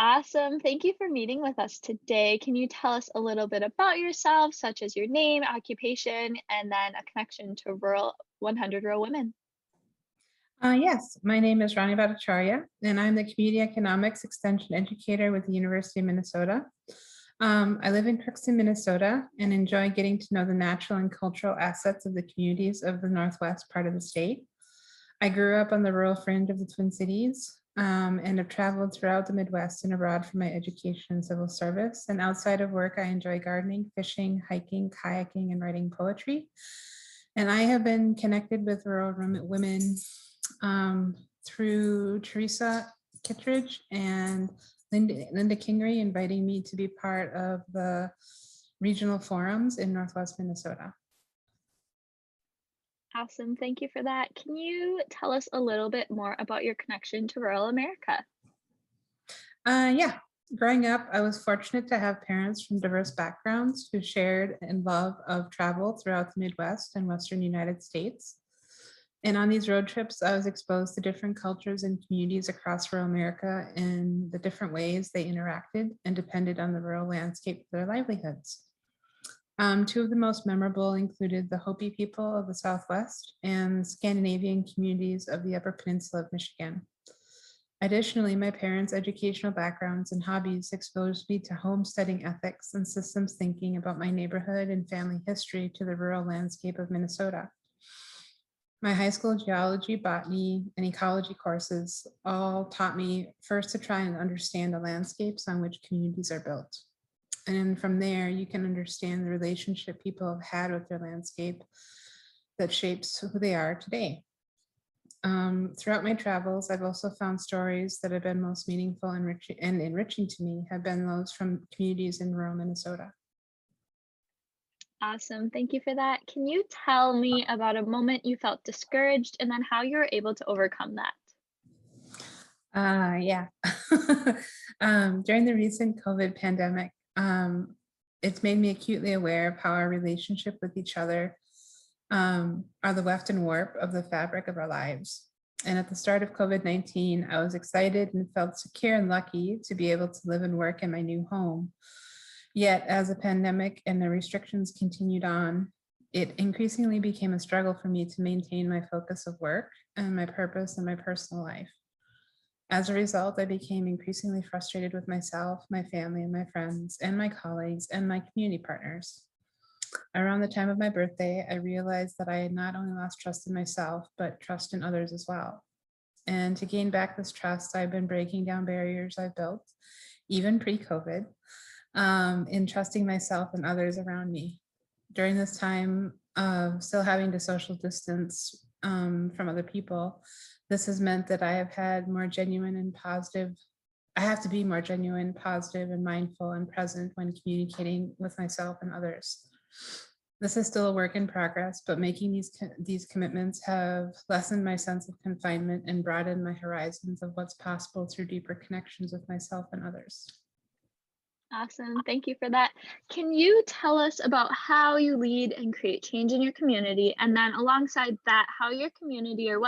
Awesome. Thank you for meeting with us today. Can you tell us a little bit about yourself, such as your name, occupation, and then a connection to Rural 100 Rural Women? Yes, my name is Rani Bhattacharya, and I'm the Community Economics Extension Educator with the University of Minnesota. I live in Crookston, Minnesota, and enjoy getting to know the natural and cultural assets of the communities of the Northwest part of the state. I grew up on the rural fringe of the Twin Cities and have traveled throughout the Midwest and abroad for my education and civil service. And outside of work, I enjoy gardening, fishing, hiking, kayaking, and writing poetry. And I have been connected with rural women um, through Teresa Kittredge and Linda Kingery inviting me to be part of the regional forums in Northwest Minnesota. Awesome. Thank you for that. Can you tell us a little bit more about your connection to rural America? Yeah, growing up, I was fortunate to have parents from diverse backgrounds who shared and love of travel throughout the Midwest and Western United States. And on these road trips, I was exposed to different cultures and communities across rural America and the different ways they interacted and depended on the rural landscape for their livelihoods. Two of the most memorable included the Hopi people of the Southwest and Scandinavian communities of the Upper Peninsula of Michigan. Additionally, my parents' educational backgrounds and hobbies exposed me to homesteading ethics and systems thinking about my neighborhood and family history to the rural landscape of Minnesota. My high school geology, botany, and ecology courses all taught me first to try and understand the landscapes on which communities are built. And from there, you can understand the relationship people have had with their landscape that shapes who they are today. Throughout my travels, I've also found stories that have been most meaningful and enriching to me have been those from communities in rural Minnesota. Awesome. Thank you for that. Can you tell me about a moment you felt discouraged and then how you were able to overcome that? Yeah. During the recent COVID pandemic, it's made me acutely aware of how our relationship with each other are the weft and warp of the fabric of our lives. And at the start of COVID-19, I was excited and felt secure and lucky to be able to live and work in my new home. Yet, as the pandemic and the restrictions continued on, it increasingly became a struggle for me to maintain my focus of work and my purpose in my personal life. As a result, I became increasingly frustrated with myself, my family, and my friends, and my colleagues, and my community partners. Around the time of my birthday, I realized that I had not only lost trust in myself, but trust in others as well. And to gain back this trust, I've been breaking down barriers I've built, even pre-COVID, in trusting myself and others around me. During this time of still having to social distance from other people, this has meant that I have had more genuine and positive. I have to be more genuine, positive, and mindful and present when communicating with myself and others. This is still a work in progress, but making these commitments have lessened my sense of confinement and broadened my horizons of what's possible through deeper connections with myself and others. Awesome. Thank you for that. Can you tell us about how you lead and create change in your community? And then alongside that, how your community or what